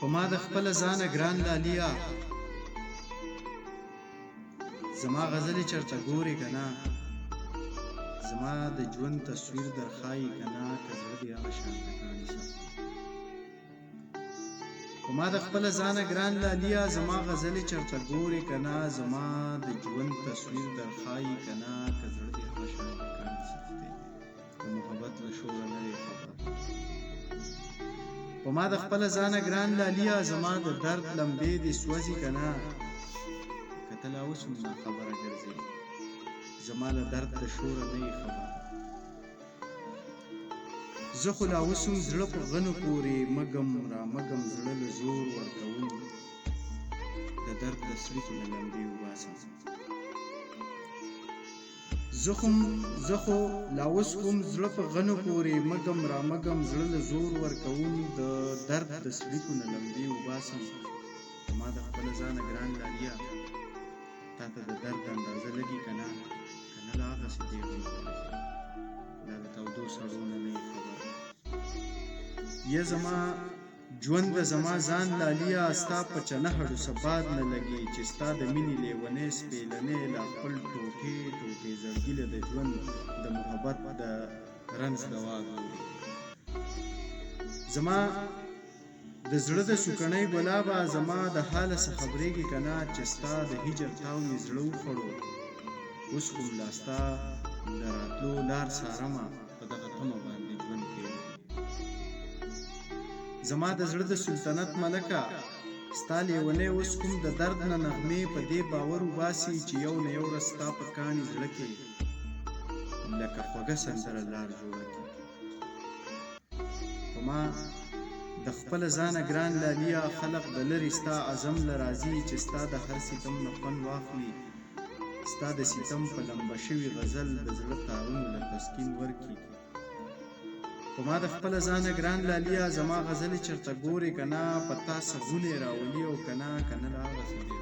په ما د خپل ځانه ګران لالیا زما غزلې چرته ګوري کنه زما د ژوند تصویر درخایي کنه که زړه دې هغه شان کاڼي ساتي په ما د خپل ځانه ګران لالیا زما غزلې چرته ګوري کنه زما د ژوند تصویر درخایي کنه که زړه دې هغه شان کاڼي ساتي د محبت له شوره نه دی خبر په ما د خپل ځانه ګران لالیا زما د درد لمبې دې سوځي کنه که ته لا اوس هم ناخبره ګرځې زما له درد د شوره نه یې خبر زه خو لا اوس هم زړه په غنو پورې مګم را مګم زړه له زور ورکوم د درد د څړیکو له لمبې وباسم زه خو لا اوس هم زړه په غنو پورې مګم را مګم زړه له زور ورکوم د درد د څړیکو له لمبې وباسم ما د خپل ځانه ګران لالیا تا ته د درد اندازه لګي کنه لا هغسې دی دا د تودو سړو نه نه یې خبر یا زما ژوند د زما ځان لالیا ستا په چنهړو څه باد نه لګي چې ستا د مینې لیونۍ سپېلنۍ لا خپل ټوټې ټوټې زړګي له د ژوند د محبت د رنځ دوا ګوري زما د زړه د سوکڼۍ ګلابه زما د حاله څه خبرېږي کنه چې ستا د هجر تاو مې زړه وخوړو اوس خو لا ستا د راتلو لار څارمه په دغه تمه باندې ژوند کوي زما د زړه د سلطنت ملکه ستا لیونۍ اوس کوم د درد نه نغمې په دې باور وباسي چې یو نه یو ورځ ستا په کاڼي زړه کې لکه خوږه سندره لار جوړه کړي په ما د خپل ځانه ګران لالیا خلق د لرې ستا عزم له راځي چې ستا د هر ستم نه خوند واخلي ستا د ستم په لمبه شوي غزل د زړه تارونو له تسکین ورکړي په ما د خپل ځانه ګران لالیا زما غزلې چرته ګوري کنه په تا سغونې راولي او کنه لا هغسې دی